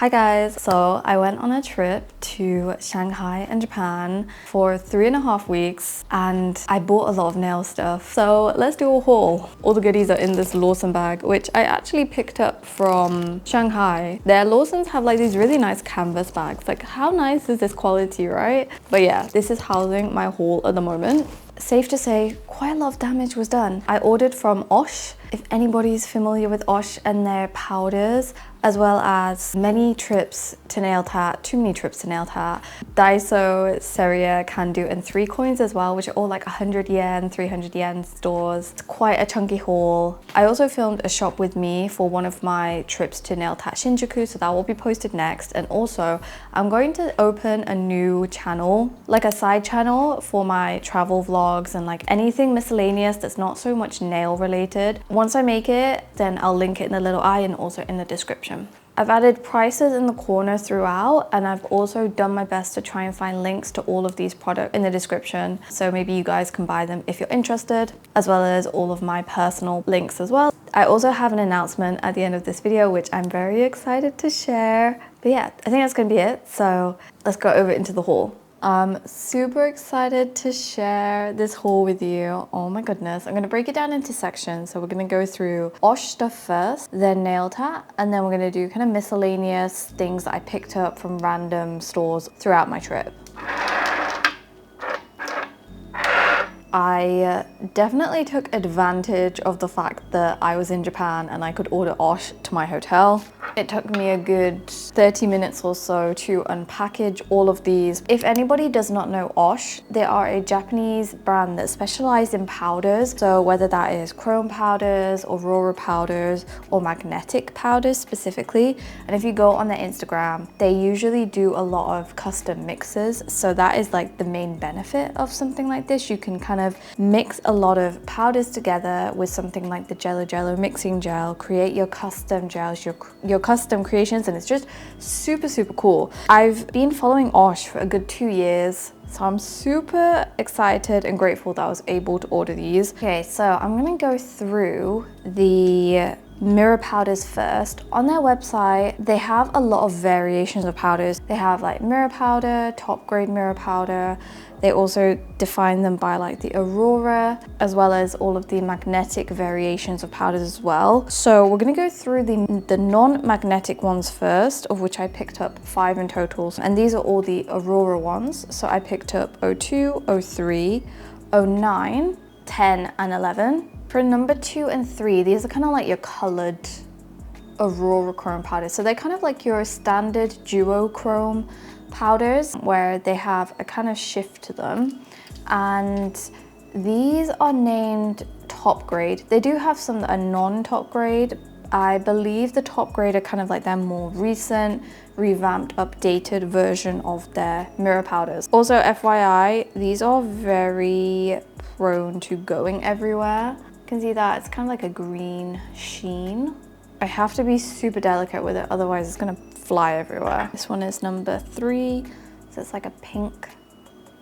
Hi guys, so I went on a trip to Shanghai and Japan for 3.5 weeks and I bought a lot of nail stuff. So let's do a haul. All the goodies are in this Lawson bag, which I actually picked up from Shanghai. Their Lawsons have like these really nice canvas bags. Like how nice is this quality, right? But yeah, this is housing my haul at the moment. Safe to say, quite a lot of damage was done. I ordered from OSH. If anybody's familiar with OSH and their powders, as well as many trips to NailTAT, too many trips to NailTAT. Daiso, Seria, can do, and 3Coins as well, which are all like 100 yen, 300 yen stores. It's quite a chunky haul. I also filmed a shop with me for one of my trips to NailTAT Shinjuku, so that will be posted next. And also, I'm going to open a new channel, like a side channel for my travel vlogs and like anything miscellaneous that's not so much nail related. Once I make it, then I'll link it in the little I and also in the description. I've added prices in the corner throughout, and I've also done my best to try and find links to all of these products in the description. So maybe you guys can buy them if you're interested, as well as all of my personal links as well. I also have an announcement at the end of this video, which I'm very excited to share. But yeah, I think that's gonna be it. So let's go over into the haul. I'm super excited to share this haul with you. Oh my goodness. I'm going to break it down into sections. So we're going to go through OSH stuff first, then NailTAT, and then we're going to do kind of miscellaneous things that I picked up from random stores throughout my trip. I definitely took advantage of the fact that I was in Japan and I could order OSH to my hotel. It took me a good 30 minutes or so to unpackage all of these. If anybody does not know OSH, they are a Japanese brand that specializes in powders. So whether that is chrome powders, aurora powders, or magnetic powders specifically. And if you go on their Instagram, they usually do a lot of custom mixes. So that is like the main benefit of something like this. You can kind of mix a lot of powders together with something like the Jello mixing gel, create your custom gels, your custom creations, and it's just super cool. I've been following OSH for a good 2 years, so I'm super excited and grateful that I was able to order these. Okay, so I'm gonna go through the mirror powders first. On their website, they have a lot of variations of powders. They have like mirror powder, top grade mirror powder. They also define them by like the aurora, as well as all of the magnetic variations of powders as well. So we're gonna go through the non-magnetic ones first, of which I picked up 5 in total. And these are all the aurora ones. So I picked up 02, 03, 09, 10, and 11. For number 2 and 3, these are kind of like your colored aurora chrome powders. So they're kind of like your standard duochrome powders where they have a kind of shift to them. And these are named top grade. They do have some that are non-top grade. I believe the top grade are kind of like their more recent, revamped, updated version of their mirror powders. Also, FYI, these are very prone to going everywhere. You can see that it's kind of like a green sheen. I have to be super delicate with it, otherwise it's gonna fly everywhere. This one is number 3, so it's like a pink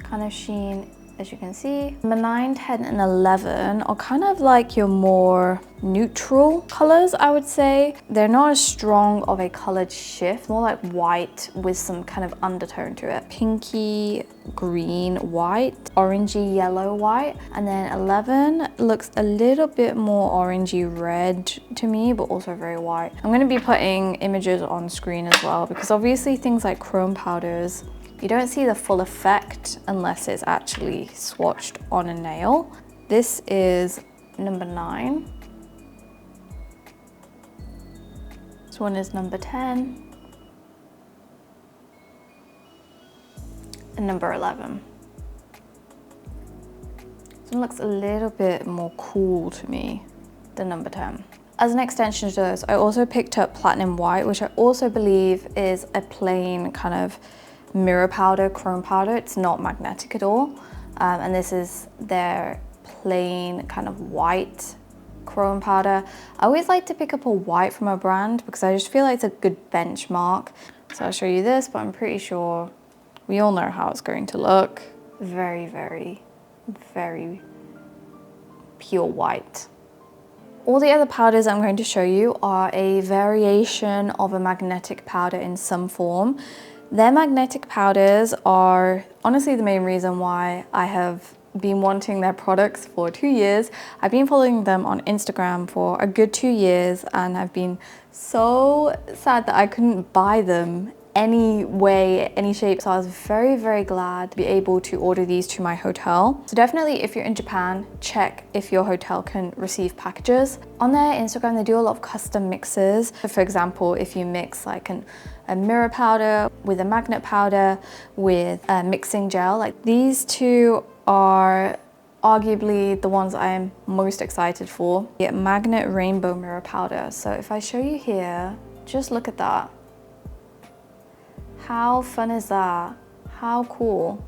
kind of sheen, as you can see. Number 9, 10, and 11 are kind of like your more neutral colors, I would say. They're not as strong of a colored shift, more like white with some kind of undertone to it. Pinky, green, white, orangey, yellow, white. And then 11 looks a little bit more orangey red to me, but also very white. I'm gonna be putting images on screen as well, because obviously things like chrome powders, you don't see the full effect unless it's actually swatched on a nail. This is number 9. This one is number 10. And number 11. This one looks a little bit more cool to me than number 10. As an extension to those, I also picked up Platinum White, which I also believe is a plain kind of mirror powder, chrome powder. It's not magnetic at all. And this is their plain kind of white chrome powder. I always like to pick up a white from a brand because I just feel like it's a good benchmark. So I'll show you this, but I'm pretty sure we all know how it's going to look. Very pure white. All the other powders I'm going to show you are a variation of a magnetic powder in some form. Their magnetic powders are honestly the main reason why I have been wanting their products for 2 years. I've been following them on Instagram for a good 2 years and I've been so sad that I couldn't buy them any way, any shape. So I was very, very glad to be able to order these to my hotel. So definitely if you're in Japan, check if your hotel can receive packages. On their Instagram, they do a lot of custom mixes. So for example, if you mix like a mirror powder with a magnet powder with a mixing gel, like these two are arguably the ones I am most excited for. The magnet rainbow mirror powder. So if I show you here, just look at that. How fun is that? How cool.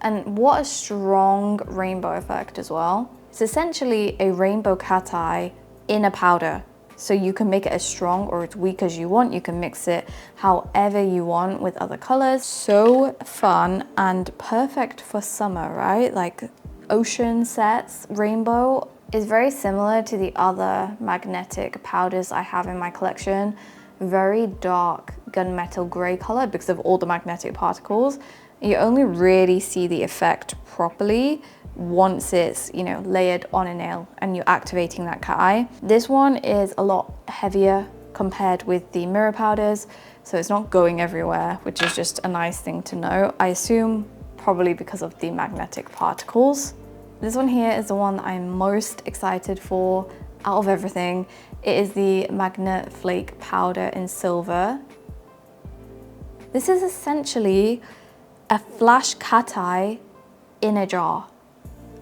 And what a strong rainbow effect as well. It's essentially a rainbow cat eye in a powder. So you can make it as strong or as weak as you want. You can mix it however you want with other colors. So fun and perfect for summer, right? Like ocean sets, rainbow is very similar to the other magnetic powders I have in my collection. Very dark gunmetal gray color because of all the magnetic particles. You only really see the effect properly once it's, you know, layered on a nail and you're activating that cat eye. This one is a lot heavier compared with the mirror powders, so it's not going everywhere, which is just a nice thing to know. I assume probably because of the magnetic particles. This one here is the one that I'm most excited for out of everything. It is the Magnet Flake powder in silver. This is essentially a flash cat eye in a jar.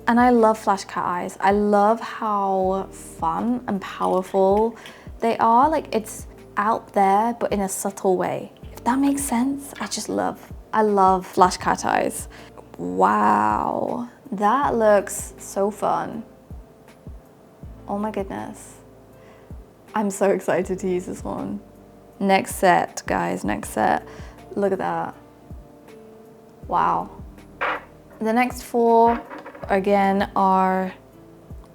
And I love flash cat eyes. I love how fun and powerful they are. Like it's out there, but in a subtle way. If that makes sense, I love flash cat eyes. Wow, that looks so fun. Oh my goodness. I'm so excited to use this one. Next set, guys, next set. Look at that. Wow. The next 4, again, are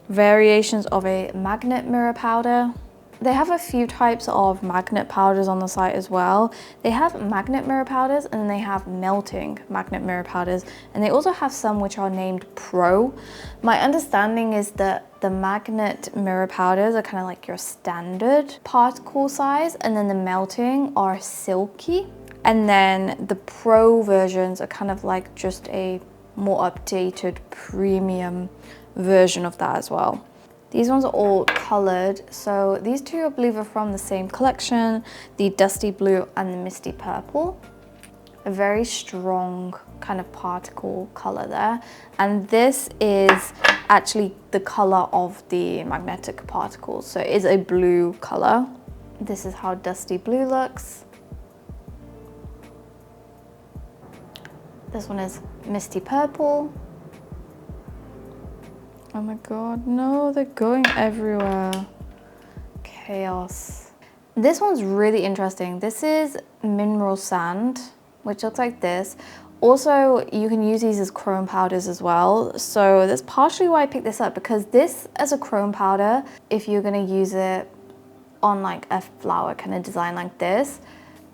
variations of a magnet mirror powder. They have a few types of magnet powders on the site as well. They have magnet mirror powders and then they have melting magnet mirror powders. And they also have some which are named Pro. My understanding is that the magnet mirror powders are kind of like your standard particle size, and then the melting are silky. And then the Pro versions are kind of like just a more updated premium version of that as well. These ones are all colored. So these two I believe are from the same collection, the Dusty Blue and the Misty Purple. A very strong kind of particle color there. And this is actually the color of the magnetic particles. So it is a blue color. This is how Dusty Blue looks. This one is Misty Purple. Oh my god, no, they're going everywhere. Chaos. This one's really interesting. This is mineral sand, which looks like this. Also, you can use these as chrome powders as well. So that's partially why I picked this up, because this as a chrome powder, if you're gonna use it on like a flower kind of design like this,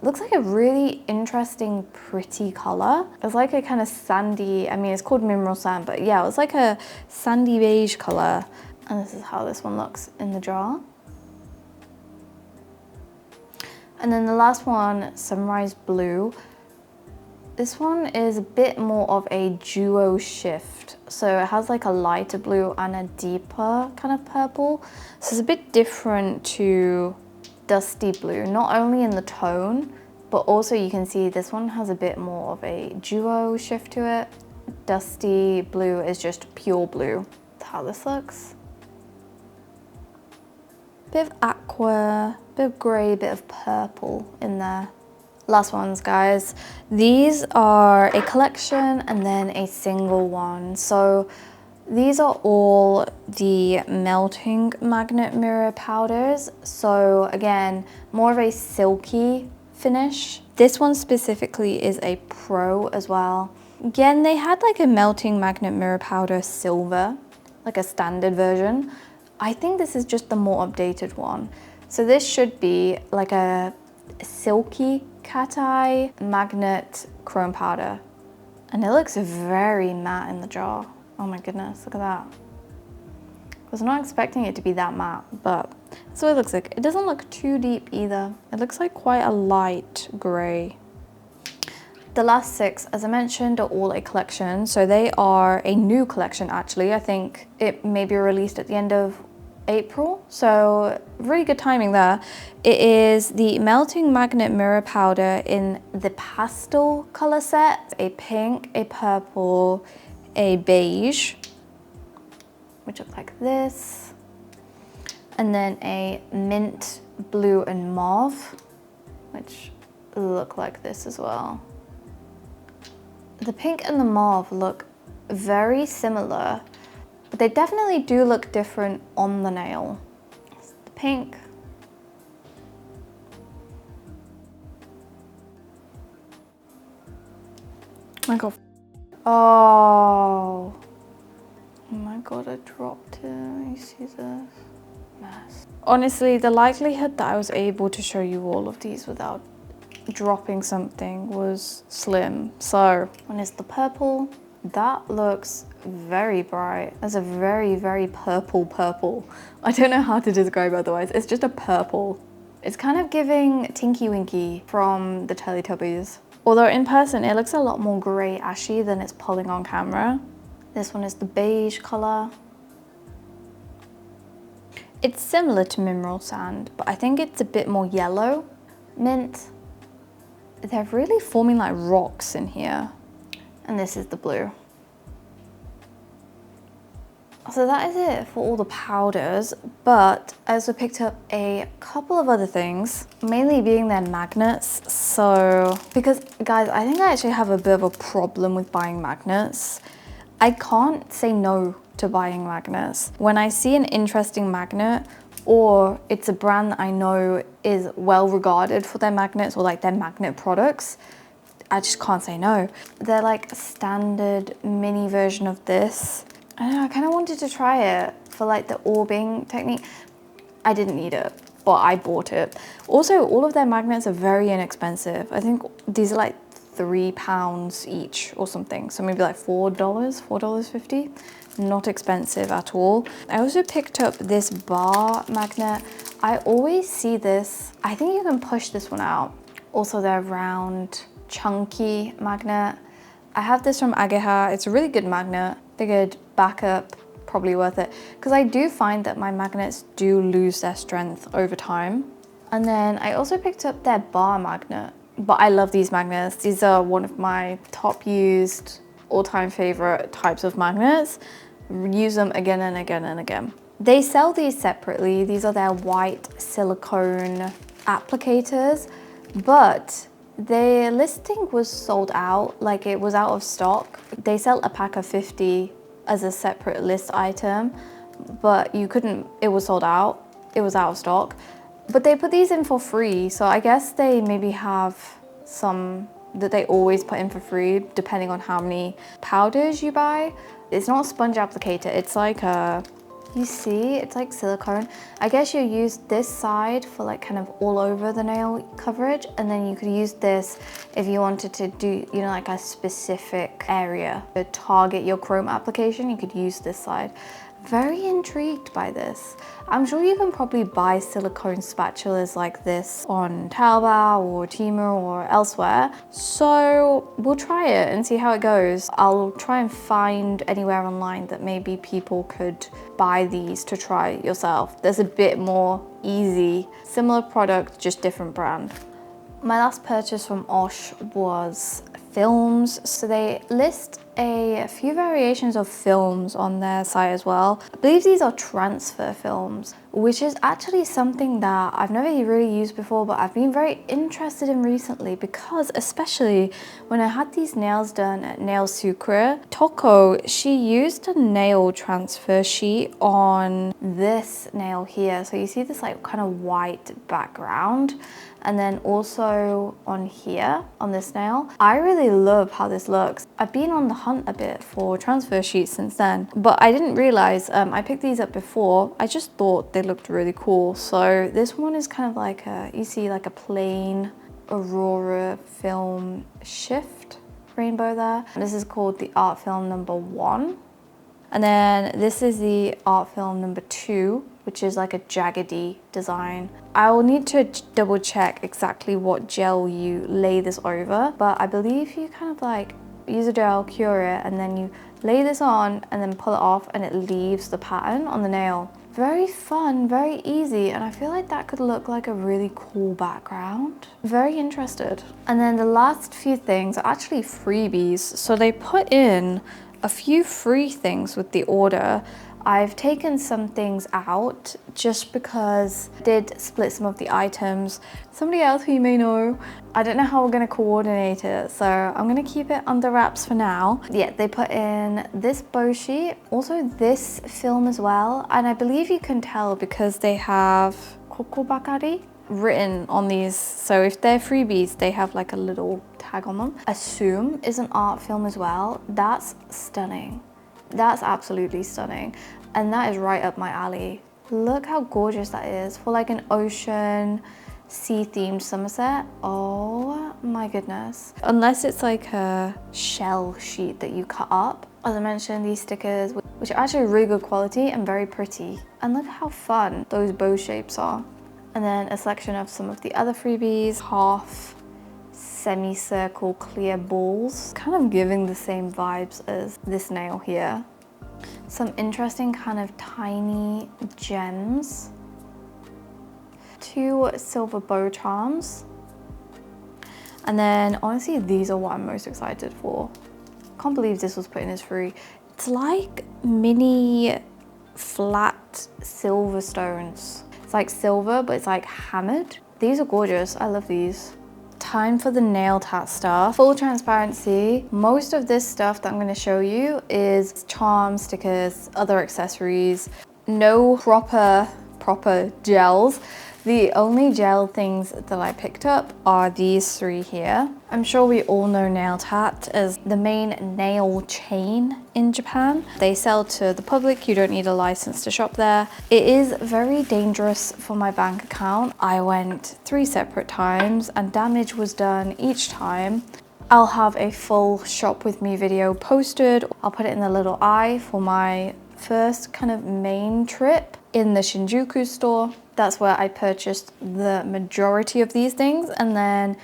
looks like a really interesting, pretty color. It's like a kind of sandy, I mean, it's called mineral sand, but yeah, it's like a sandy beige color. And this is how this one looks in the jar. And then the last one, Sunrise Blue. This one is a bit more of a duo shift. So it has like a lighter blue and a deeper kind of purple. So it's a bit different to Dusty Blue, not only in the tone, but also you can see this one has a bit more of a duo shift to it. Dusty Blue is just pure blue. That's how this looks. Bit of aqua, bit of grey, bit of purple in there. Last ones, guys. These are a collection and then a single one. So these are all the melting magnet mirror powders. So again, more of a silky finish. This one specifically is a Pro as well. Again, they had like a melting magnet mirror powder silver, like a standard version. I think this is just the more updated one. So this should be like a silky cat eye magnet chrome powder. And it looks very matte in the jar. Oh my goodness, look at that. I was not expecting it to be that matte, but that's what it looks like. It doesn't look too deep either. It looks like quite a light gray. The last 6, as I mentioned, are all a collection. So they are a new collection actually. I think it may be released at the end of April, so really good timing there. It is the Melting Magnet Mirror Powder in the pastel color set. A pink, a purple, a beige, which looks like this, and then a mint, blue, and mauve, which look like this as well. The pink and the mauve look very similar, but they definitely do look different on the nail. The pink. Oh my god. Oh my god, I dropped it. You see this mess? Honestly, the likelihood that I was able to show you all of these without dropping something was slim. So, one is the purple. That looks very bright. That's a very, very purple. I don't know how to describe it otherwise. It's just a purple. It's kind of giving Tinky Winky from the Teletubbies. Although in person, it looks a lot more gray ashy than it's pulling on camera. This one is the beige color. It's similar to mineral sand, but I think it's a bit more yellow. Mint. They're really forming like rocks in here. And this is the blue. So that is it for all the powders, but I also picked up a couple of other things, mainly being their magnets. So, because guys, I think I actually have a bit of a problem with buying magnets. I can't say no to buying magnets. When I see an interesting magnet, or it's a brand that I know is well regarded for their magnets or like their magnet products, I just can't say no. They're like a standard mini version of this. I don't know, I kind of wanted to try it for like the orbing technique. I didn't need it, but I bought it. Also, all of their magnets are very inexpensive. I think these are like £3 each or something. So maybe like $4, $4.50. Not expensive at all. I also picked up this bar magnet. I always see this. I think you can push this one out. Also, they're round, chunky magnet. I have this from Ageha. It's a really good magnet. Figured backup, probably worth it. Because I do find that my magnets do lose their strength over time. And then I also picked up their bar magnet. But I love these magnets. These are one of my top used, all-time favorite types of magnets. Use them again and again and again. They sell these separately. These are their white silicone applicators, but their listing was sold out, like it was out of stock. They sell a pack of 50 as a separate list item, but you couldn't, it was sold out. It was out of stock, but they put these in for free. So I guess they maybe have some that they always put in for free, depending on how many powders you buy. It's not a sponge applicator, it's like a, you see, it's like silicone. I guess you use this side for like kind of all over the nail coverage, and then you could use this if you wanted to do, you know, like a specific area to target your chrome application. You could use this side. Very intrigued by this. I'm sure you can probably buy silicone spatulas like this on Taobao or Temu or elsewhere. So we'll try it and see how it goes. I'll try and find anywhere online that maybe people could buy these to try yourself. There's a bit more easy, similar product, just different brand. My last purchase from OSH was films. So they list a few variations of films on their site as well. I believe these are transfer films, which is actually something that I've never really used before, but I've been very interested in recently, because especially when I had these nails done at Nail Sucre, Toko, she used a nail transfer sheet on this nail here. So you see this like kind of white background, and then also on here, on this nail. I really love how this looks. I've been on the hunt a bit for transfer sheets since then, but I didn't realize I picked these up before. I just thought they looked really cool. So this one is kind of like you see like a plain Aurora film shift rainbow there. This is called the art film number 1. And then this is the art film number 2, which is like a jaggedy design. I will need to double check exactly what gel you lay this over, but I believe you kind of like use a gel, cure it, and then you lay this on and then pull it off and it leaves the pattern on the nail. Very fun, very easy, and I feel like that could look like a really cool background. Very interested. And then the last few things are actually freebies. So they put in a few free things with the order. I've taken some things out just because I did split some of the items. Somebody else who you may know, I don't know how we're gonna coordinate it, so I'm gonna keep it under wraps for now. Yeah, they put in this bow sheet, also this film as well, and I believe you can tell because they have Kokobakari written on these. So if they're freebies, they have like a little tag on them. Assume is an art film as well. That's stunning. That's absolutely stunning. And that is right up my alley. Look how gorgeous that is for like an ocean, sea themed summer set. Oh my goodness. Unless it's like a shell sheet that you cut up. As I mentioned, these stickers, which are actually really good quality and very pretty. And look how fun those bow shapes are. And then a selection of some of the other freebies, half semicircle clear balls, kind of giving the same vibes as this nail here. Some interesting kind of tiny gems. 2 silver bow charms. And then honestly, these are what I'm most excited for. Can't believe this was put in as free. It's like mini flat silver stones. It's like silver, but it's like hammered. These are gorgeous, I love these. Time for the NailTAT stuff. Full transparency, most of this stuff that I'm gonna show you is charms, stickers, other accessories. No proper gels. The only gel things that I picked up are these 3 here. I'm sure we all know NailTAT as the main nail chain in Japan. They sell to the public, you don't need a license to shop there. It is very dangerous for my bank account. I went 3 separate times and damage was done each time. I'll have a full shop with me video posted. I'll put it in the little eye for my first kind of main trip in the Shinjuku store. That's where I purchased the majority of these things, and then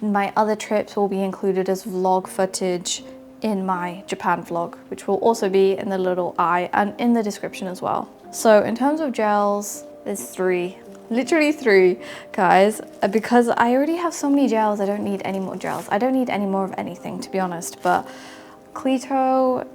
my other trips will be included as vlog footage in my Japan vlog, which will also be in the little eye and in the description as well. So in terms of gels, there's 3. Literally 3, guys, because I already have so many gels, I don't need any more gels. I don't need any more of anything, to be honest, but Cleto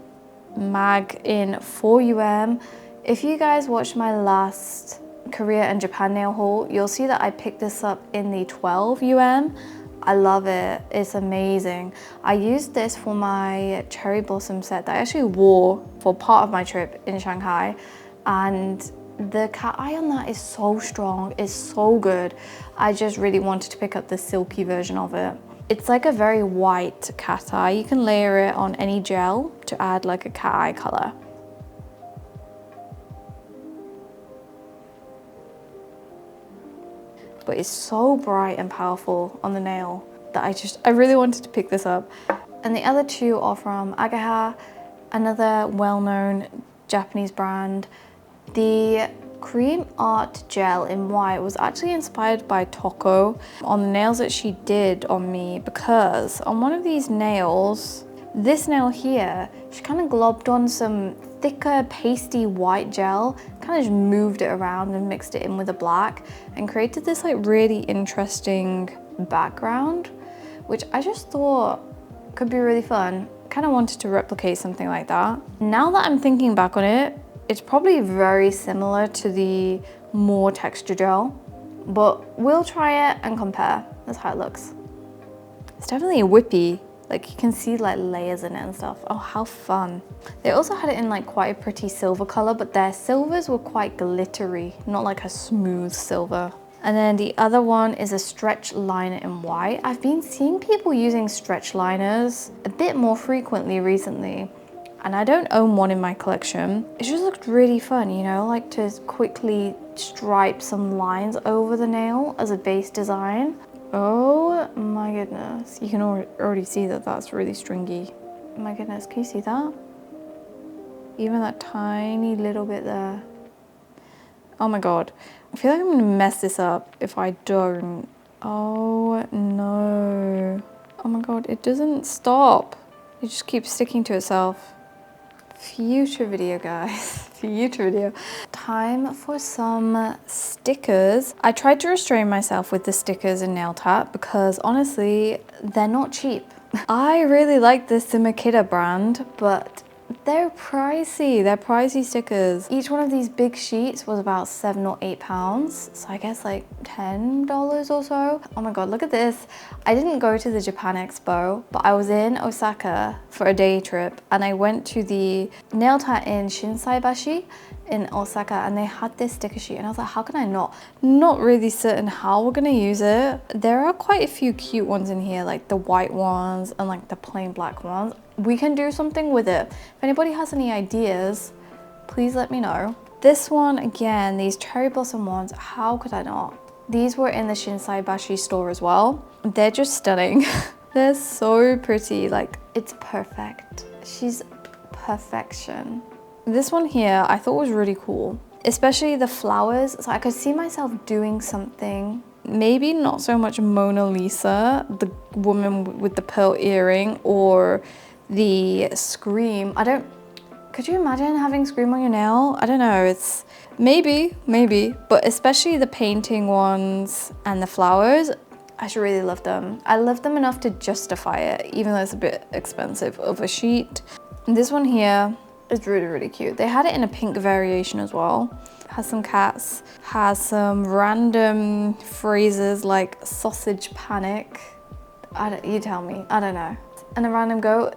Mag in 4UM. If you guys watched my last Korea and Japan nail haul, you'll see that I picked this up in the 12UM. I love it, it's amazing. I used this for my cherry blossom set that I actually wore for part of my trip in Shanghai, and the cat eye on that is so strong, it's so good. I just really wanted to pick up the silky version of it. It's like a very white cat eye. You can layer it on any gel to add like a cat eye color. But it's so bright and powerful on the nail that I really wanted to pick this up. And the other 2 are from Agaha, another well-known Japanese brand. The cream art gel in white was actually inspired by Toko on the nails that she did on me, because on one of these nails, this nail here, she kind of globbed on some thicker pasty white gel, kind of just moved it around and mixed it in with the black and created this like really interesting background, which I just thought could be really fun. Kind of wanted to replicate something like that. Now that I'm thinking back on it, it's probably very similar to the more texture gel, but we'll try it and compare. That's how it looks. It's definitely whippy. Like you can see like layers in it and stuff. Oh, how fun. They also had it in like quite a pretty silver color, but their silvers were quite glittery, not like a smooth silver. And then the other one is a stretch liner in white. I've been seeing people using stretch liners a bit more frequently recently, and I don't own one in my collection. It just looked really fun, you know, like to quickly stripe some lines over the nail as a base design. Oh my goodness, you can already see that that's really stringy. My goodness, can you see that? Even that tiny little bit there. Oh my god. I feel like I'm gonna mess this up if I don't. Oh no. Oh my god, it doesn't stop. It just keeps sticking to itself. Future video, guys. Future video. Time for some stickers. I tried to restrain myself with the stickers in NailTAT because honestly, they're not cheap. I really like the Simakita brand, but they're pricey stickers. Each one of these big sheets was about £7 or £8, so I guess like $10 or so. Oh my god, look at this. I didn't go to the Japan Expo, but I was in Osaka for a day trip, and I went to the NailTAT in Shinsaibashi in Osaka, and they had this sticker sheet, and I was like, how can I not really certain how we're gonna use it. There are quite a few cute ones in here, like the white ones and like the plain black ones. We can do something with it. If anybody has any ideas, please let me know. This one, again, these cherry blossom ones, how could I not? These were in the Shinsaibashi store as well. They're just stunning. They're so pretty, like it's perfect. She's perfection. This one here I thought was really cool, especially the flowers. So I could see myself doing something, maybe not so much Mona Lisa, the woman with the pearl earring, or the Scream. Could you imagine having Scream on your nail? I don't know, it's maybe, but especially the painting ones and the flowers, I just really love them. I love them enough to justify it, even though it's a bit expensive of a sheet. And this one here is really cute. They had it in a pink variation as well. Has some cats, has some random phrases like sausage panic. You tell me, I don't know. And a random goat.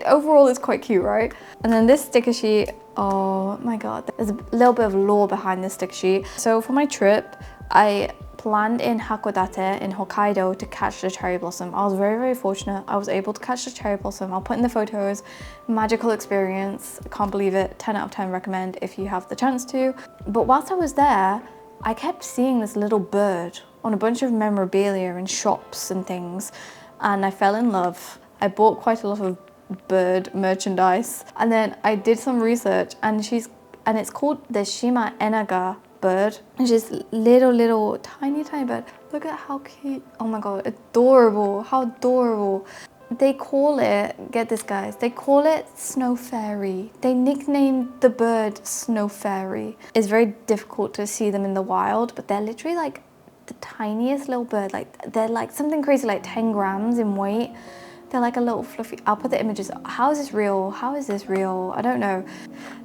Overall it's quite cute, right? And then this sticker sheet, oh my god, there's a little bit of lore behind this sticker sheet. So for my trip, I planned in Hakodate in Hokkaido to catch the cherry blossom. I was very fortunate. I was able to catch the cherry blossom. I'll put in the photos. Magical experience. I can't believe it. 10 out of 10 recommend if you have the chance to. But whilst I was there, I kept seeing this little bird on a bunch of memorabilia in shops and things, and I fell in love. I bought quite a lot of bird merchandise, and then I did some research, and it's called the Shima Enaga bird. It's just little tiny bird. Look at how cute. Oh my god, adorable. How adorable. They call it, get this guys, they call it Snow Fairy. They nicknamed the bird Snow Fairy. It's very difficult to see them in the wild, but they're literally like the tiniest little bird. Like they're like something crazy, like 10 grams in weight. They're like a little fluffy. I'll put the images. How is this real? How is this real? I don't know.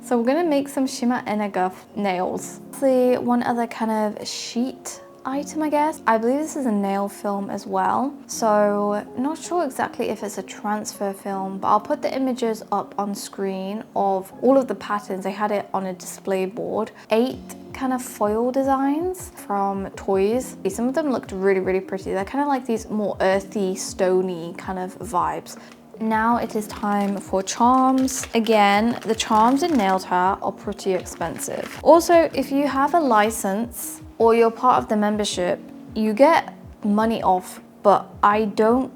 So we're gonna make some Shima Enaga nails. See, one other kind of sheet item, I guess. I believe this is a nail film as well. So not sure exactly if it's a transfer film, but I'll put the images up on screen of all of the patterns. I had it on a display board. 8 kind of foil designs from toys. Some of them looked really pretty. They're kind of like these more earthy, stony kind of vibes. Now it is time for charms. Again, the charms in NailTAT are pretty expensive. Also, if you have a license or you're part of the membership, you get money off, but I don't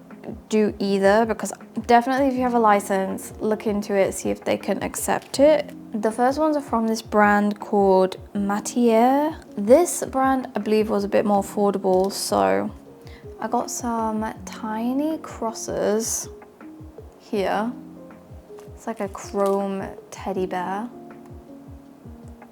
do either, because definitely if you have a license, look into it, see if they can accept it. The first ones are from this brand called Matiere. This brand, I believe, was a bit more affordable, so I got some tiny crosses here. It's like a chrome teddy bear.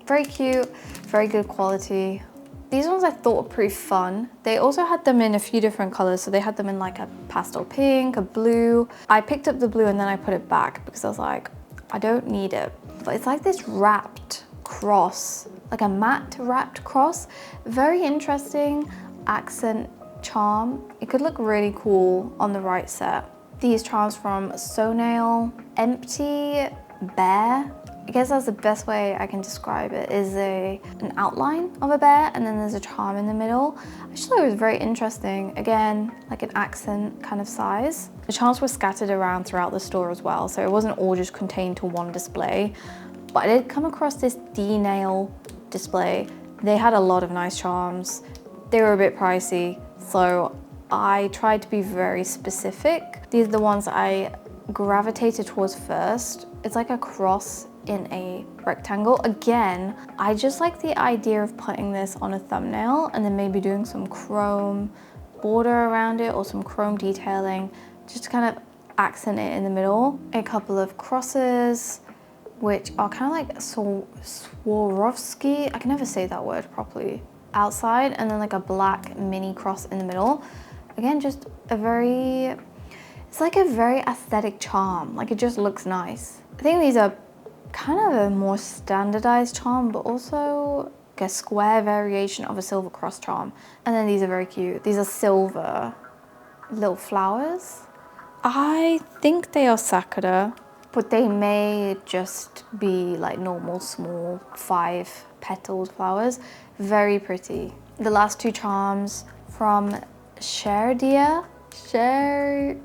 Very cute, very good quality. These ones I thought were pretty fun. They also had them in a few different colors. So they had them in like a pastel pink, a blue. I picked up the blue and then I put it back because I was like, I don't need it. But it's like this wrapped cross, like a matte wrapped cross. Very interesting accent charm. It could look really cool on the right set. These charms from So Nail. Empty bear. I guess that's the best way I can describe it, is an outline of a bear, and then there's a charm in the middle. I just thought it was very interesting. Again, like an accent kind of size. The charms were scattered around throughout the store as well, so it wasn't all just contained to one display. But I did come across this D-nail display. They had a lot of nice charms. They were a bit pricey, so I tried to be very specific. These are the ones I gravitated towards first. It's like a cross in a rectangle. Again, I just like the idea of putting this on a thumbnail and then maybe doing some chrome border around it or some chrome detailing, just to kind of accent it in the middle. A couple of crosses, which are kind of like Swarovski, I can never say that word properly, outside, and then like a black mini cross in the middle. Again, just it's like a very aesthetic charm, like it just looks nice. I think these are kind of a more standardized charm, but also like a square variation of a silver cross charm. And then these are very cute. These are silver little flowers. I think they are sakura, but they may just be like normal small 5-petaled flowers. Very pretty. The last two charms from Seria, Cherry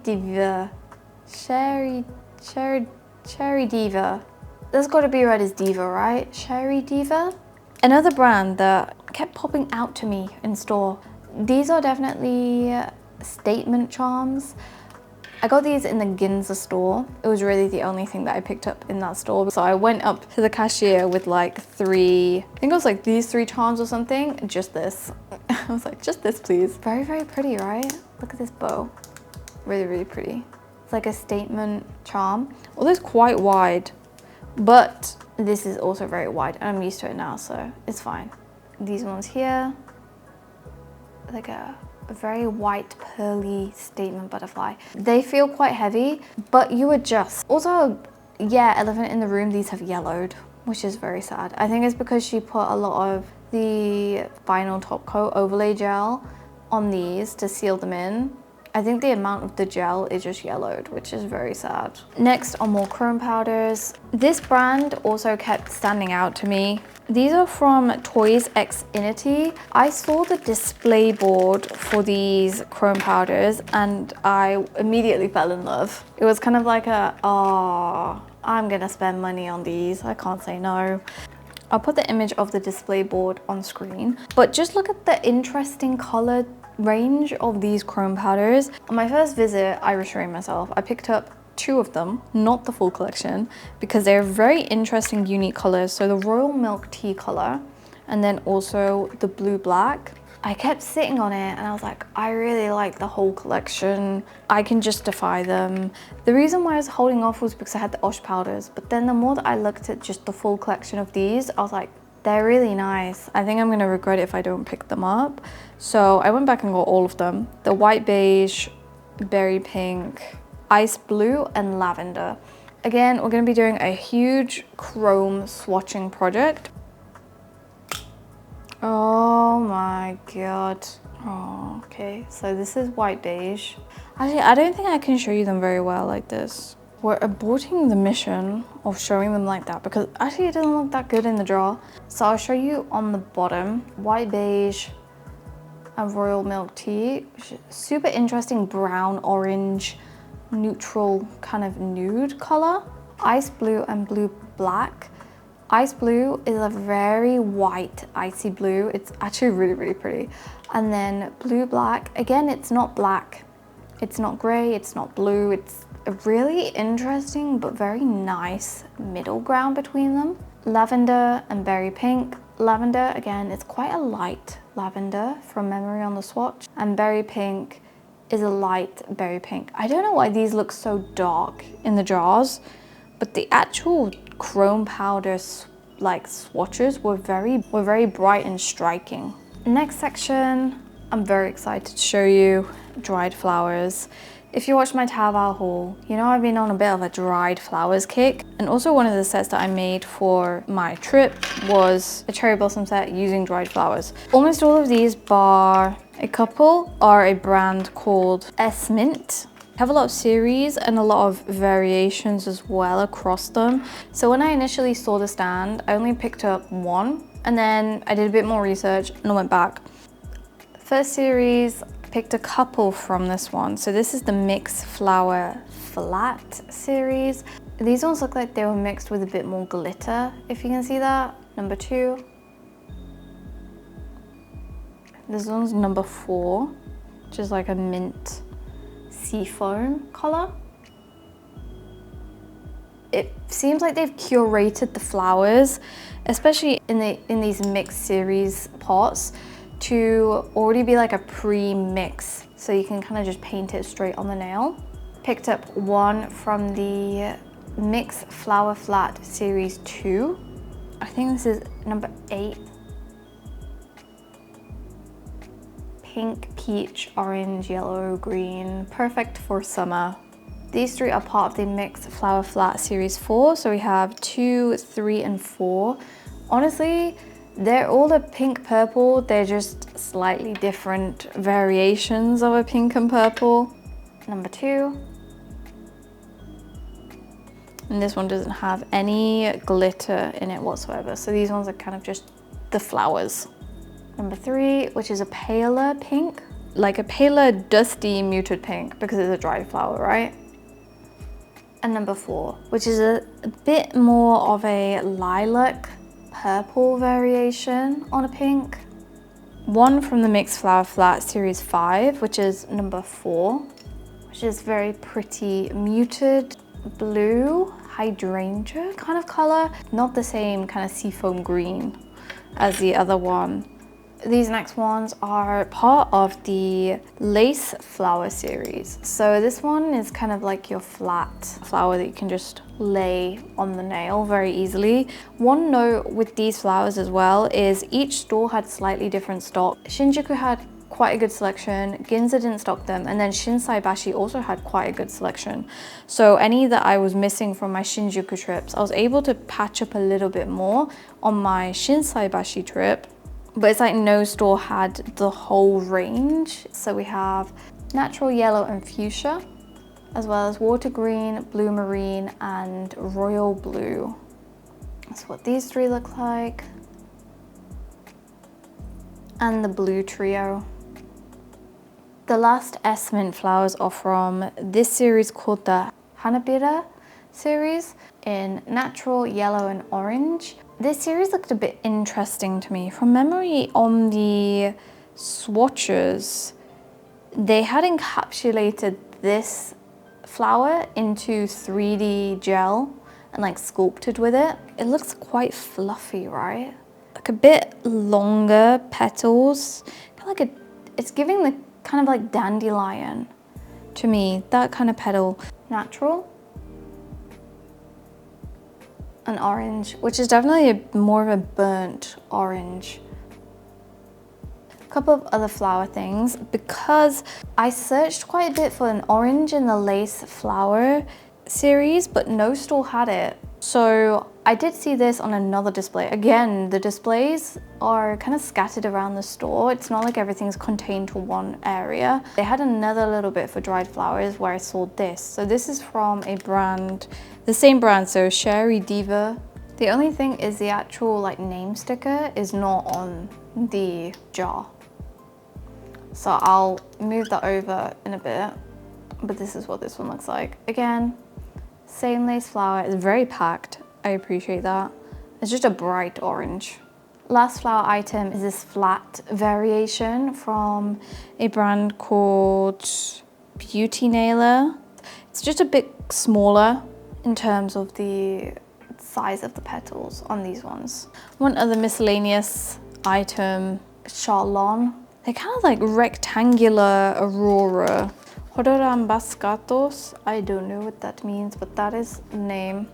Diva. That's got to be read as Diva, right? Cherry Diva. Another brand that kept popping out to me in store. These are definitely statement charms. I got these in the Ginza store. It was really the only thing that I picked up in that store. So I went up to the cashier with like I think it was like these 3 charms or something. Just this. I was like, just this, please. Very, very pretty, right? Look at this bow. Really, really pretty. It's like a statement charm. Although it's quite wide, but this is also very wide and I'm used to it now, so it's fine. These ones here, like a very white pearly statement butterfly. They feel quite heavy, but you adjust. Also, yeah, elephant in the room, these have yellowed, which is very sad. I think it's because she put a lot of the vinyl top coat overlay gel on these to seal them in. I think the amount of the gel is just yellowed, which is very sad. Next are more chrome powders. This brand also kept standing out to me. These are from Toys X Inity. I saw the display board for these chrome powders and I immediately fell in love. It was kind of like I'm gonna spend money on these, I can't say no. I'll put the image of the display board on screen, but just look at the interesting color range of these chrome powders. On my first visit, I restrained myself. I picked up 2 of them, not the full collection, because they're very interesting, unique colors. So the royal milk tea color, and then also the blue black. I kept sitting on it and I was like, I really like the whole collection. I can justify them. The reason why I was holding off was because I had the OSH powders, but then the more that I looked at just the full collection of these, I was like, they're really nice. I think I'm gonna regret it if I don't pick them up. So I went back and got all of them. The white beige, berry pink, ice blue, and lavender. Again, we're gonna be doing a huge chrome swatching project. Oh my God. Oh, okay, so this is white beige. Actually, I don't think I can show you them very well like this. We're aborting the mission of showing them like that because actually it doesn't look that good in the drawer. So I'll show you on the bottom, white beige and royal milk tea. Super interesting brown, orange, neutral kind of nude color. Ice blue and blue black. Ice blue is a very white, icy blue. It's actually really, really pretty. And then blue black, again, it's not black. It's not gray, it's not blue. It's a really interesting but very nice middle ground between them. Lavender and berry pink. Lavender, again, it's quite a light lavender from memory on the swatch. And berry pink is a light berry pink. I don't know why these look so dark in the jars, but the actual chrome powder like swatches were very bright and striking. Next section, I'm very excited to show you dried flowers. If you watched my Taobao haul, you know I've been on a bit of a dried flowers kick. And also one of the sets that I made for my trip was a cherry blossom set using dried flowers. Almost all of these, bar a couple, are a brand called S Mint. Have a lot of series and a lot of variations as well across them. So when I initially saw the stand, I only picked up one, and then I did a bit more research and I went back. First series, picked a couple from this one. So this is the Mix Flower Flat series. These ones look like they were mixed with a bit more glitter, if you can see that. Number 2. This one's number 4, which is like a mint seafoam color. It seems like they've curated the flowers, especially in these mixed series pots, to already be like a pre-mix, so you can kind of just paint it straight on the nail. Picked up one from the Mix Flower Flat Series 2. I think this is number 8. Pink, peach, orange, yellow, green, perfect for summer. These 3 are part of the Mix Flower Flat Series 4, so we have 2, 3, and 4. Honestly, they're all a pink purple, they're just slightly different variations of a pink and purple. Number 2. And this one doesn't have any glitter in it whatsoever, so these ones are kind of just the flowers. Number 3, which is a paler pink, like a paler, dusty, muted pink, because it's a dried flower, right? And number 4, which is a bit more of a lilac purple variation on a pink. One from the Mixed Flower Flat Series 5, which is number 4, which is very pretty muted blue hydrangea kind of color. Not the same kind of seafoam green as the other one. These next ones are part of the Lace Flower series. So this one is kind of like your flat flower that you can just lay on the nail very easily. One note with these flowers as well is each store had slightly different stock. Shinjuku had quite a good selection, Ginza didn't stock them, and then Shinsaibashi also had quite a good selection. So any that I was missing from my Shinjuku trips, I was able to patch up a little bit more on my Shinsaibashi trip. But it's like no store had the whole range. So we have natural yellow and fuchsia, as well as water green, blue marine, and royal blue. That's what these 3 look like. And the blue trio. The last S mint flowers are from this series called the Hanabira series in natural yellow and orange. This series looked a bit interesting to me. From memory, on the swatches, they had encapsulated this flower into 3D gel and like sculpted with it. It looks quite fluffy, right? Like a bit longer petals. Kind of like it's giving the kind of like dandelion to me, that kind of petal. Natural. An orange, which is definitely more of a burnt orange. A couple of other flower things, because I searched quite a bit for an orange in the Lace Flower series, but no store had it. So I did see this on another display. Again, the displays are kind of scattered around the store. It's not like everything's contained to one area. They had another little bit for dried flowers where I saw this. So this is from a brand, the same brand, so Sherry Diva. The only thing is the actual like name sticker is not on the jar. So I'll move that over in a bit, but this is what this one looks like. Again, same lace flower, it's very packed. I appreciate that. It's just a bright orange. Last flower item is this flat variation from a brand called Beauty Nailer. It's just a bit smaller in terms of the size of the petals on these ones. One other miscellaneous item, Charlon. They're kind of like rectangular aurora. Hororambascatos. I don't know what that means, but that is the name.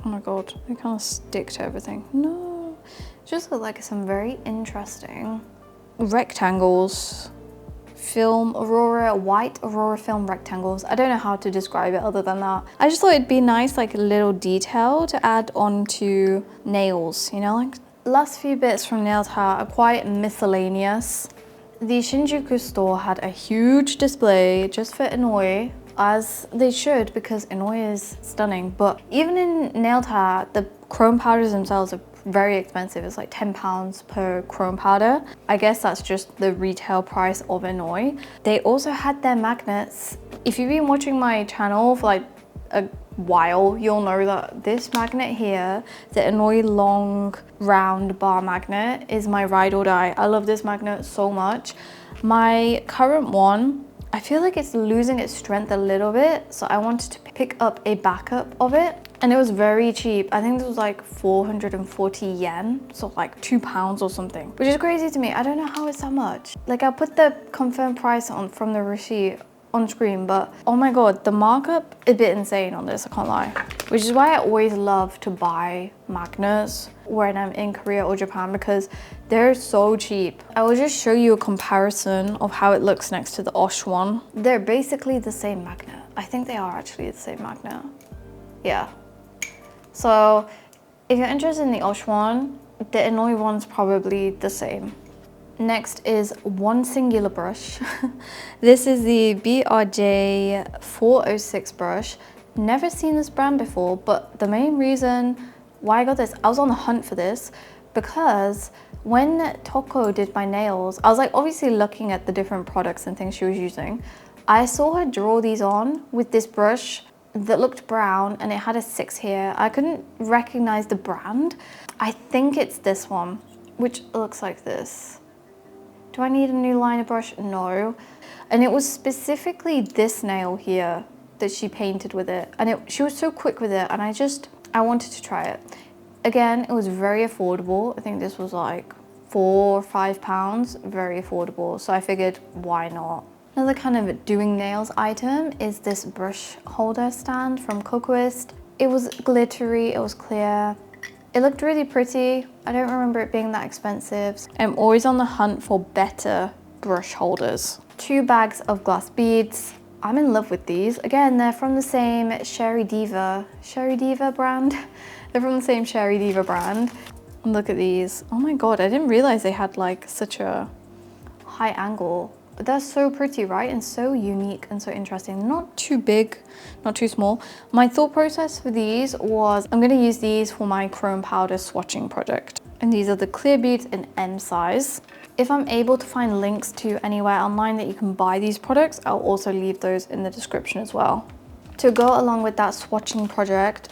Oh my god, they kind of stick to everything. No, just look like some very interesting rectangles. Film aurora, white aurora film rectangles. I don't know how to describe it other than that. I just thought it'd be nice, like a little detail to add onto nails, you know? Like, last few bits from NailTAT are quite miscellaneous. The Shinjuku store had a huge display just for Inouye as they should, because Inoi is stunning. But even in NailTAT, the chrome powders themselves are very expensive. It's like £10 per chrome powder. I guess that's just the retail price of Inoi. They also had their magnets. If you've been watching my channel for like a while, you'll know that this magnet here, the Inoi long round bar magnet, is my ride or die. I love this magnet so much. My current one, I feel like it's losing its strength a little bit, so I wanted to pick up a backup of it, and it was very cheap. I think this was like 440 yen, so like £2 or something, which is crazy to me. I don't know how it's that much. Like, I'll put the confirmed price on from the receipt on screen, but oh my god, the markup is a bit insane on this, I can't lie. Which is why I always love to buy magnets when I'm in Korea or Japan, because they're so cheap. I will just show you a comparison of how it looks next to the OSH one. They're basically the same magnet. I think they are actually the same magnet. Yeah. So if you're interested in the OSH one, the Inoi one's probably the same. Next is one singular brush. This is the BRJ 406 brush. Never seen this brand before, but the main reason why I got this, I was on the hunt for this because when Toko did my nails, I was like obviously looking at the different products and things she was using. I saw her draw these on with this brush that looked brown and it had a 6 here. I couldn't recognize the brand. I think it's this one, which looks like this. Do I need a new liner brush? No. And it was specifically this nail here that she painted with it. And she was so quick with it, and I wanted to try it. Again, it was very affordable. I think this was like £4 or £5, very affordable. So I figured, why not? Another kind of doing nails item is this brush holder stand from Cocoist. It was glittery, it was clear. It looked really pretty. I don't remember it being that expensive. I'm always on the hunt for better brush holders. 2 bags of glass beads. I'm in love with these. Again, they're from the same Sherry Diva brand. They're from the same Sherry Diva brand. Look at these. Oh my god, I didn't realize they had like such a high angle. But they're so pretty, right? And so unique and so interesting. Not too big, not too small. My thought process for these was I'm gonna use these for my chrome powder swatching project. And these are the clear beads in M size. If I'm able to find links to anywhere online that you can buy these products, I'll also leave those in the description as well. To go along with that swatching project,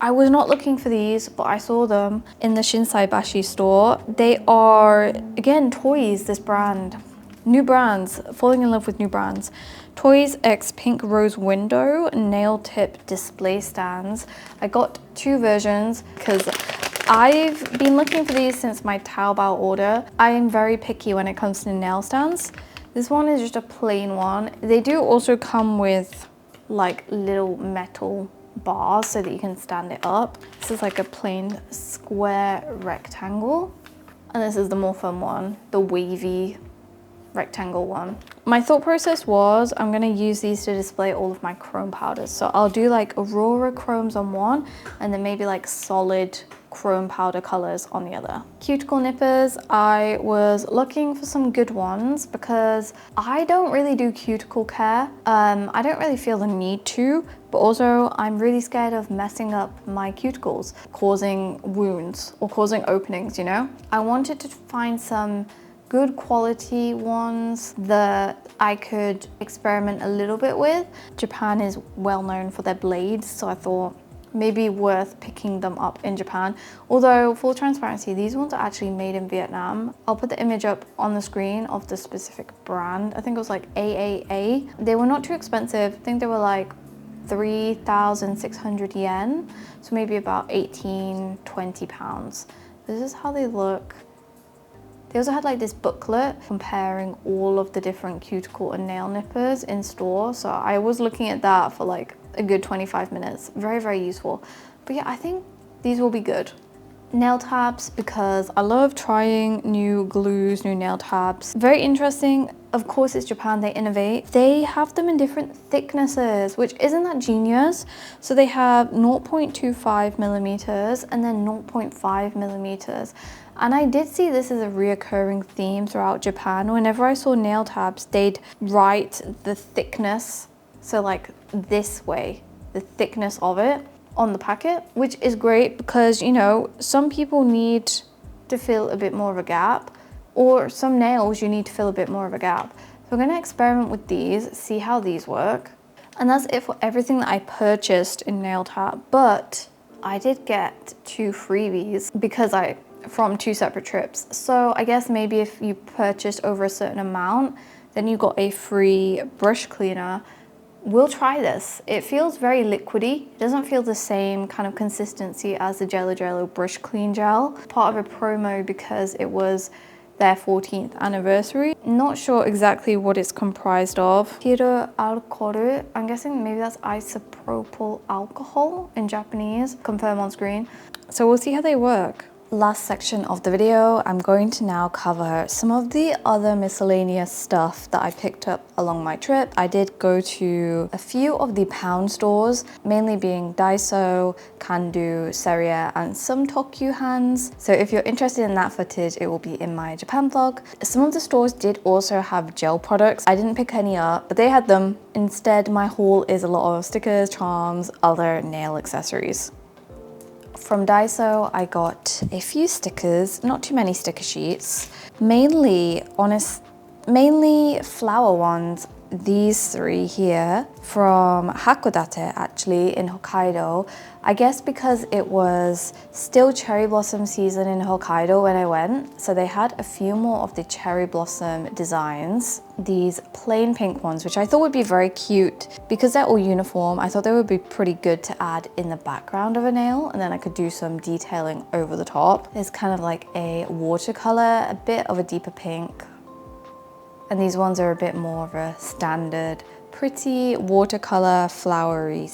I was not looking for these, but I saw them in the Shinsaibashi store. They are, again, toys, this brand. New brands, falling in love with new brands. Toys X Pink Rose Window nail tip display stands. I got 2 versions because I've been looking for these since my Taobao order. I am very picky when it comes to nail stands. This one is just a plain one. They do also come with like little metal bars so that you can stand it up. This is like a plain square rectangle. And this is the more fun one, the wavy rectangle one. My thought process was I'm going to use these to display all of my chrome powders. So I'll do like Aurora chromes on one and then maybe like solid chrome powder colors on the other. Cuticle nippers, I was looking for some good ones because I don't really do cuticle care. I don't really feel the need to, but also I'm really scared of messing up my cuticles, causing wounds or causing openings, you know? I wanted to find some good quality ones that I could experiment a little bit with. Japan is well known for their blades, so I thought maybe worth picking them up in Japan. Although, full transparency, these ones are actually made in Vietnam. I'll put the image up on the screen of the specific brand. I think it was like AAA. They were not too expensive. I think they were like 3,600 yen, so maybe about 18–20 pounds. This is how they look. They also had like this booklet comparing all of the different cuticle and nail nippers in store. So I was looking at that for like a good 25 minutes. Very, very useful. But yeah, I think these will be good. Nail tabs, because I love trying new glues, new nail tabs. Very interesting. Of course, it's Japan, they innovate. They have them in different thicknesses, which isn't that genius. So they have 0.25 millimeters and then 0.5 millimeters. And I did see this as a reoccurring theme throughout Japan. Whenever I saw nail tabs, they'd write the thickness So like this way, the thickness of it on the packet, which is great because, you know, some people need to fill a bit more of a gap, or some nails you need to fill a bit more of a gap. So I'm gonna experiment with these, see how these work. And that's it for everything that I purchased in NailTAT, but I did get 2 freebies because from 2 separate trips. So I guess maybe if you purchased over a certain amount, then you got a free brush cleaner. We'll try this. It feels very liquidy. It doesn't feel the same kind of consistency as the Jello brush clean gel. Part of a promo because it was their 14th anniversary. Not sure exactly what it's comprised of. Hiro alcohol. I'm guessing maybe that's isopropyl alcohol in Japanese. Confirm on screen. So we'll see how they work. Last section of the video, I'm going to now cover some of the other miscellaneous stuff that I picked up along my trip. I did go to a few of the pound stores, mainly being Daiso, Kandu, Seria, and some Tokyu hands. So if you're interested in that footage, it will be in my Japan vlog. Some of the stores did also have gel products. I didn't pick any up, but they had them. Instead, my haul is a lot of stickers, charms, other nail accessories. From Daiso, I got a few stickers, not too many sticker sheets, mainly flower ones. These 3 here from Hakodate, actually, in Hokkaido. I guess because it was still cherry blossom season in Hokkaido when I went, so they had a few more of the cherry blossom designs. These plain pink ones, which I thought would be very cute because they're all uniform. I thought they would be pretty good to add in the background of a nail, and then I could do some detailing over the top. It's kind of like a watercolor, a bit of a deeper pink. And these ones are a bit more of a standard, pretty watercolor, flowery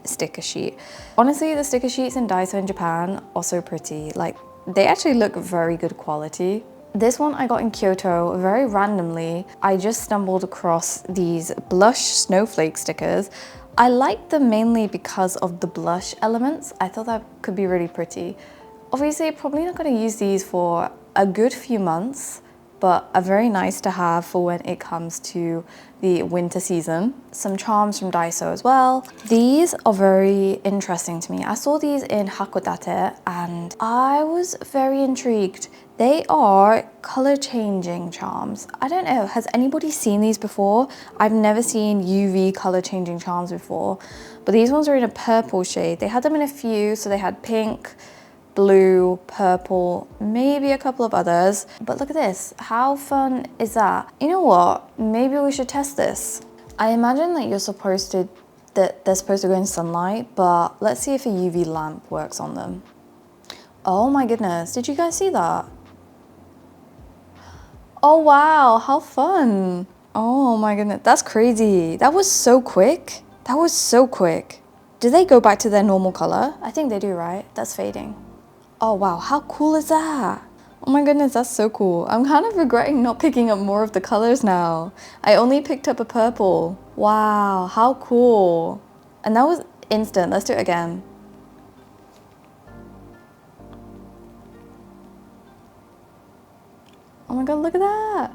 sticker sheet. Honestly, the sticker sheets in Daiso in Japan are so pretty. Like, they actually look very good quality. This one I got in Kyoto very randomly. I just stumbled across these blush snowflake stickers. I liked them mainly because of the blush elements. I thought that could be really pretty. Obviously, probably not gonna use these for a good few months, but are very nice to have for when it comes to the winter season. Some charms from Daiso as well. These are very interesting to me. I saw these in Hakodate and I was very intrigued. They are color changing charms. I don't know, has anybody seen these before? I've never seen UV color changing charms before, but these ones are in a purple shade. They had them in a few, so they had pink, blue, purple, maybe a couple of others. But look at this, how fun is that? You know what, maybe we should test this. I imagine that they're supposed to go in sunlight, but let's see if a UV lamp works on them. Oh my goodness, did you guys see that? Oh wow, how fun. Oh my goodness, that's crazy. That was so quick. That was so quick. Do they go back to their normal color? I think they do, right? That's fading. Oh wow, how cool is that? Oh my goodness, that's so cool. I'm kind of regretting not picking up more of the colors now. I only picked up a purple. Wow, how cool. And that was instant. Let's do it again. Oh my god, look at that.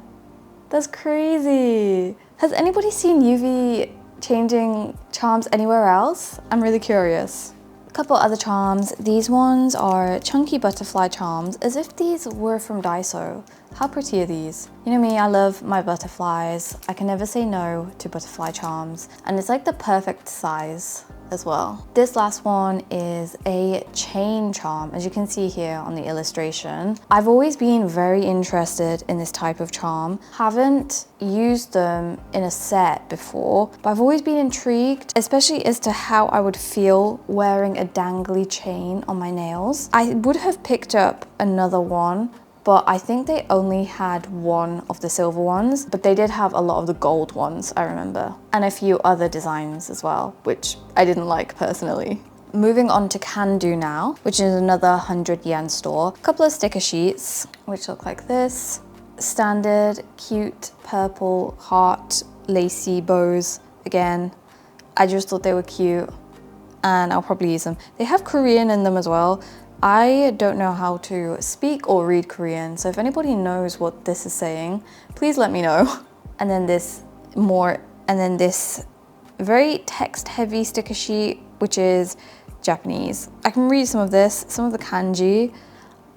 That's crazy. Has anybody seen UV changing charms anywhere else? I'm really curious. Couple other charms. These ones are chunky butterfly charms, as if these were from Daiso. How pretty are these? You know me, I love my butterflies. I can never say no to butterfly charms, and it's like the perfect size as well. This last one is a chain charm, as you can see here on the illustration. I've always been very interested in this type of charm. Haven't used them in a set before, but I've always been intrigued, especially as to how I would feel wearing a dangly chain on my nails. I would have picked up another one, but I think they only had one of the silver ones, but they did have a lot of the gold ones, I remember, and a few other designs as well, which I didn't like personally. Moving on to Kandu now, which is another 100 yen store. A couple of sticker sheets, which look like this. Standard, cute, purple, heart, lacy bows. Again, I just thought they were cute, and I'll probably use them. They have Korean in them as well. I don't know how to speak or read Korean, so if anybody knows what this is saying, please let me know. And then this a very text-heavy sticker sheet, which is Japanese. I can read some of this, some of the kanji.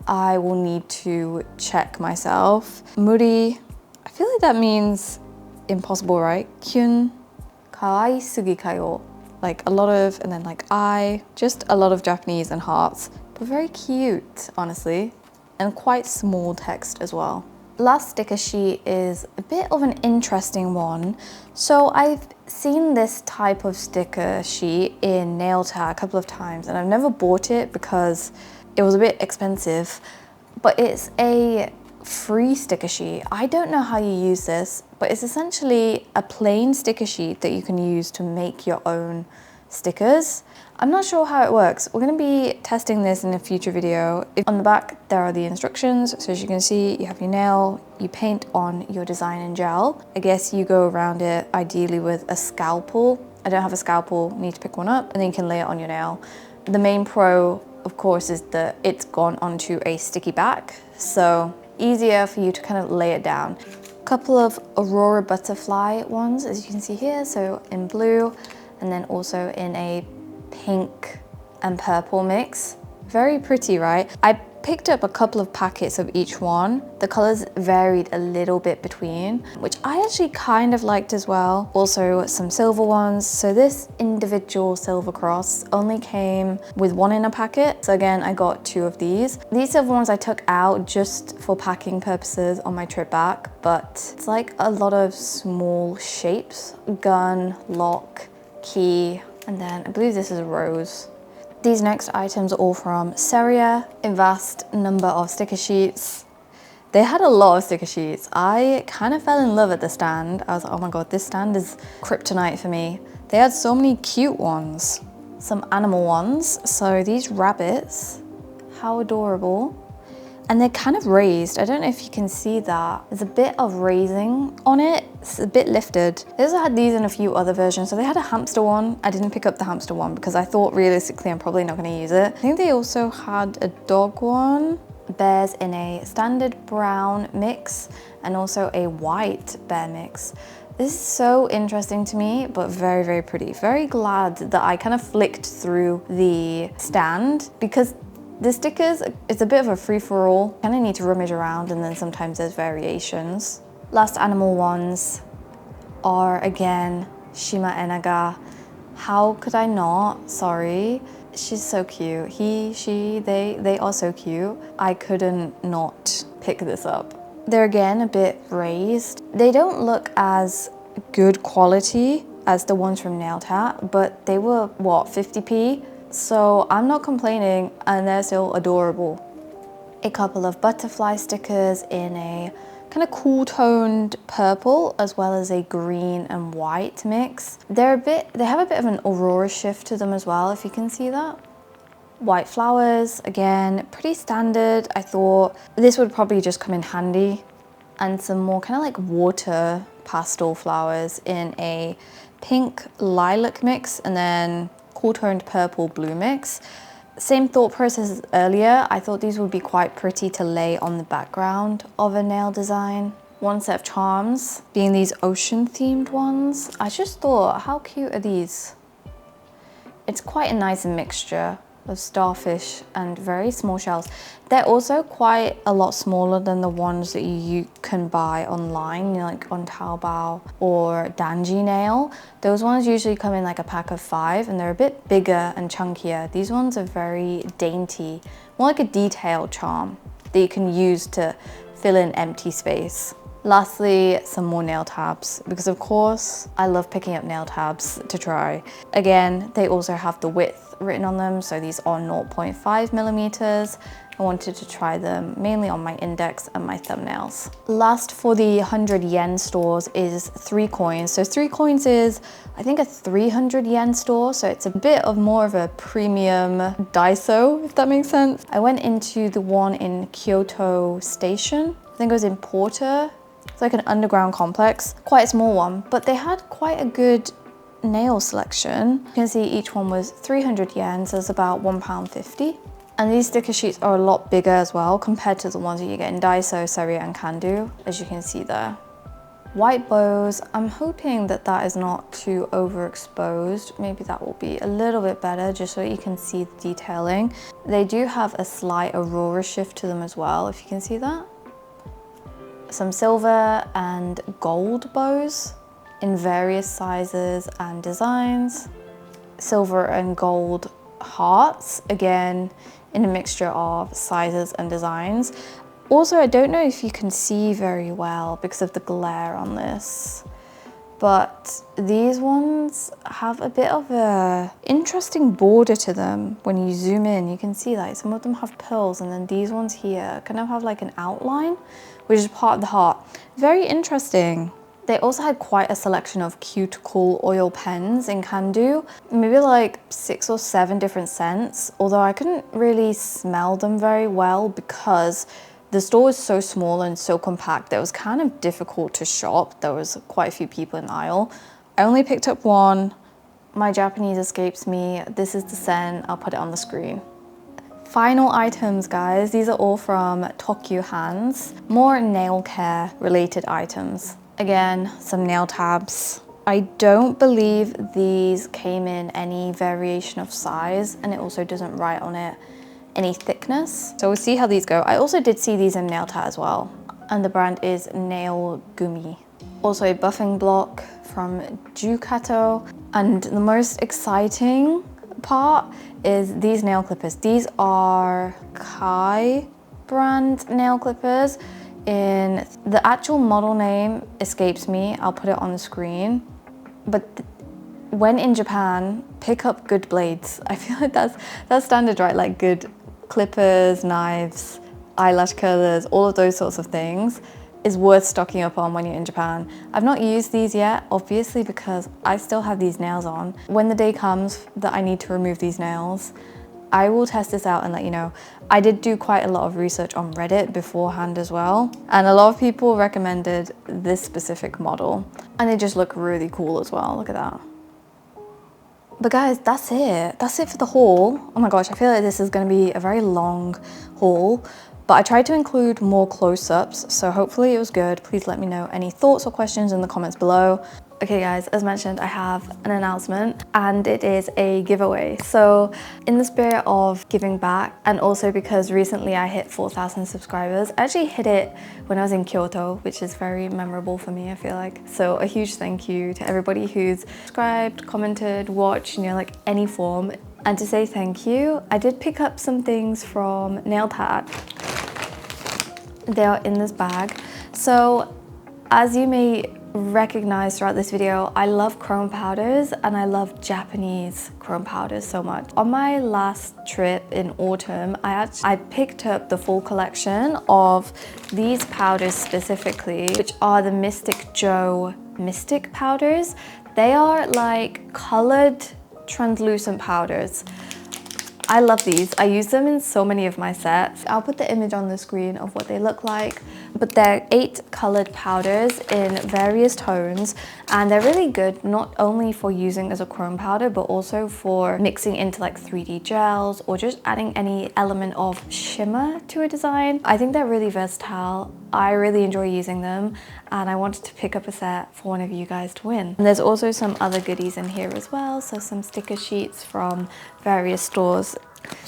I will need to check myself. Muri, I feel like that means impossible, right? Kyun, kawaii sugi kayo. Like a lot of, and then like just a lot of Japanese and hearts, but very cute, honestly, and quite small text as well. Last sticker sheet is a bit of an interesting one. So I've seen this type of sticker sheet in NailTAT a couple of times, and I've never bought it because it was a bit expensive, but it's a free sticker sheet. I don't know how you use this, but it's essentially a plain sticker sheet that you can use to make your own stickers. I'm not sure how it works. We're going to be testing this in a future video. On the back, there are the instructions. So as you can see, you have your nail, you paint on your design in gel. I guess you go around it ideally with a scalpel. I don't have a scalpel, need to pick one up, and then you can lay it on your nail. The main pro, of course, is that it's gone onto a sticky back, so easier for you to kind of lay it down. A couple of Aurora butterfly ones, as you can see here, so in blue, and then also in a pink and purple mix. Very pretty, right? I picked up a couple of packets of each one. The colors varied a little bit between, which I actually kind of liked as well. Also some silver ones. So this individual silver cross only came with one in a packet. So again, I got 2 of these. These silver ones I took out just for packing purposes on my trip back, but it's like a lot of small shapes: gun, lock, key, and then I believe this is a rose. These next items are all from Seria, a vast number of sticker sheets. They had a lot of sticker sheets. I kind of fell in love at the stand. I was like, oh my God, this stand is kryptonite for me. They had so many cute ones. Some animal ones. So these rabbits, how adorable. And they're kind of raised. I don't know if you can see that. There's a bit of raising on it. It's a bit lifted. They also had these in a few other versions. So they had a hamster one. I didn't pick up the hamster one because I thought realistically I'm probably not going to use it. I think they also had a dog one. Bears in a standard brown mix and also a white bear mix. This is so interesting to me, but very, very pretty. Very glad that I kind of flicked through the stand because the stickers, it's a bit of a free-for-all. Kind of need to rummage around, and then sometimes there's variations. Last animal ones are again Shima Enaga. How could I not? Sorry. She's so cute. He, she, they are so cute. I couldn't not pick this up. They're again a bit raised. They don't look as good quality as the ones from NailTAT, but they were, what, 50p? So I'm not complaining, and they're still adorable. A couple of butterfly stickers in a kind of cool toned purple, as well as a green and white mix. They have a bit of an aurora shift to them as well, if you can see that. White flowers, again, pretty standard. I thought this would probably just come in handy. And some more kind of like water pastel flowers in a pink lilac mix, and then cool toned purple blue mix. Same thought process as earlier. I thought these would be quite pretty to lay on the background of a nail design. One set of charms being these ocean themed ones. I just thought, how cute are these? It's quite a nice mixture of starfish and very small shells. They're also quite a lot smaller than the ones that you can buy online, you know, like on Taobao or Danji Nail. Those ones usually come in like a pack of 5, and they're a bit bigger and chunkier. These ones are very dainty, more like a detail charm that you can use to fill in empty space. Lastly, some more nail tabs, because of course I love picking up nail tabs to try. Again, they also have the width written on them, so these are 0.5 millimeters. I wanted to try them mainly on my index and my thumbnails. Last for the 100 yen stores is 3 coins. So 3 coins is, I think, a 300 yen store, so it's a bit of more of a premium Daiso, if that makes sense. I went into the one in Kyoto Station. I think it was in Porter. It's like an underground complex, quite a small one, but they had quite a good nail selection. You can see each one was 300 yen, so it's about £1.50. And these sticker sheets are a lot bigger as well compared to the ones that you get in Daiso, Seria and Kandu, as you can see there. White bows, I'm hoping that that is not too overexposed. Maybe that will be a little bit better just so you can see the detailing. They do have a slight aurora shift to them as well, if you can see that. Some silver and gold bows in various sizes and designs. Silver and gold hearts, again, in a mixture of sizes and designs. Also, I don't know if you can see very well because of the glare on this, but these ones have a bit of a interesting border to them. When you zoom in, you can see like some of them have pearls, and then these ones here kind of have like an outline, which is part of the heart. Very interesting. They also had quite a selection of cuticle oil pens in Kandu, maybe like 6 or 7 different scents, although I couldn't really smell them very well because the store was so small and so compact that it was kind of difficult to shop. There was quite a few people in the aisle. I only picked up one. My Japanese escapes me. This is the scent. I'll put it on the screen. Final items, guys. These are all from Tokyu Hands. More nail care related items. Again, some nail tabs. I don't believe these came in any variation of size, and it also doesn't write on it any thickness. So we'll see how these go. I also did see these in NailTAT as well, and the brand is Nail Gumi. Also a buffing block from Jukato, and the most exciting part is these nail clippers. These are Kai brand nail clippers. In the actual model name escapes me. I'll put it on the screen. But when in Japan, pick up good blades. I feel like that's standard, right? Like good clippers, knives, eyelash curlers, all of those sorts of things is worth stocking up on when you're in Japan. I've not used these yet, obviously, because I still have these nails on. When the day comes that I need to remove these nails, I will test this out and let you know. I did do quite a lot of research on Reddit beforehand as well, and a lot of people recommended this specific model, and they just look really cool as well. Look at that. But guys, that's it. That's it for the haul. Oh my gosh, I feel like this is going to be a very long haul, but I tried to include more close-ups, so hopefully it was good. Please let me know any thoughts or questions in the comments below. Okay guys, as mentioned, I have an announcement, and it is a giveaway. So in the spirit of giving back, and also because recently I hit 4,000 subscribers, I actually hit it when I was in Kyoto, which is very memorable for me, I feel like. So a huge thank you to everybody who's subscribed, commented, watched, you know, like any form. And to say thank you, I did pick up some things from NailTAT. They are in this bag. So as you may recognize throughout this video, I love chrome powders, and I love Japanese chrome powders so much. On my last trip in autumn, I picked up the full collection of these powders specifically, which are the Mystic Joe Mystic powders. They are like colored translucent powders. I love these. I use them in so many of my sets. I'll put the image on the screen of what they look like, but they're 8 colored powders in various tones, and they're really good not only for using as a chrome powder, but also for mixing into like 3D gels or just adding any element of shimmer to a design. I think they're really versatile. I really enjoy using them, and I wanted to pick up a set for one of you guys to win. And there's also some other goodies in here as well, so some sticker sheets from various stores.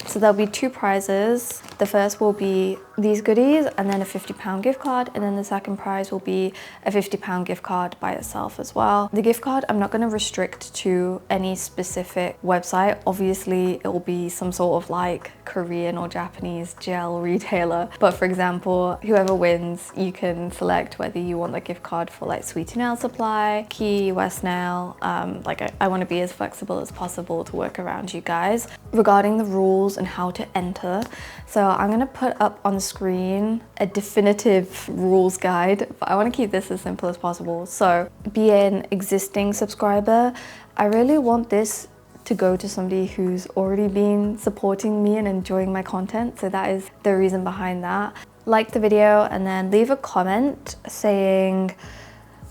So there'll be 2 prizes. The first will be these goodies, and then a £50 gift card, and then the second prize will be a £50 gift card by itself as well. The gift card I'm not going to restrict to any specific website. Obviously it will be some sort of like Korean or Japanese gel retailer, but for example, whoever wins, you can select whether you want the gift card for like Sweetie Nail Supply, Key, West Nail. I want to be as flexible as possible to work around you guys. Regarding the rules and how to enter, so I'm going to put up on the screen a definitive rules guide, but I want to keep this as simple as possible. So be an existing subscriber. I really want this to go to somebody who's already been supporting me and enjoying my content, so that is the reason behind that. Like the video and then leave a comment saying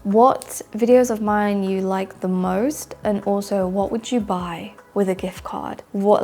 what videos of mine you like the most, and also what would you buy with a gift card. What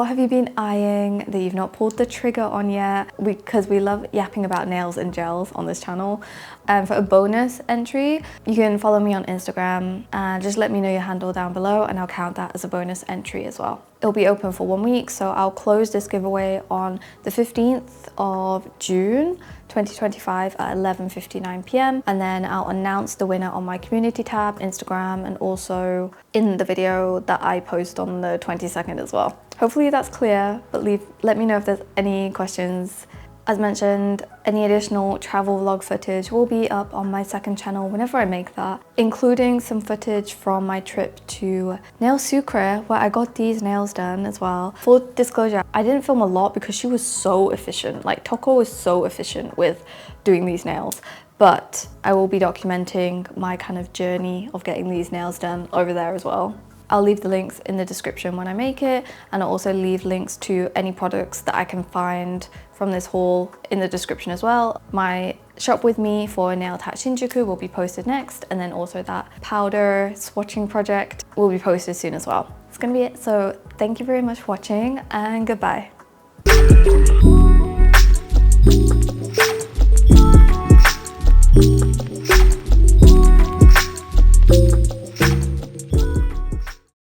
have you been eyeing that you've not pulled the trigger on yet? Because we love yapping about nails and gels on this channel. And for a bonus entry, you can follow me on Instagram and just let me know your handle down below and I'll count that as a bonus entry as well. It'll be open for 1 week, so I'll close this giveaway on the 15th of June 2025 at 11:59 p.m. and then I'll announce the winner on my community tab, Instagram, and also in the video that I post on the 22nd as well. Hopefully that's clear, but let me know if there's any questions. As mentioned, any additional travel vlog footage will be up on my second channel whenever I make that, including some footage from my trip to Nail Sucre, where I got these nails done as well. Full disclosure, I didn't film a lot because she was so efficient. Like, Toko was so efficient with doing these nails. But I will be documenting my kind of journey of getting these nails done over there as well. I'll leave the links in the description when I make it, and I'll also leave links to any products that I can find from this haul in the description as well. My shop with me for NailTAT Shinjuku will be posted next, and then also that powder swatching project will be posted soon as well. It's gonna be it, so thank you very much for watching and goodbye.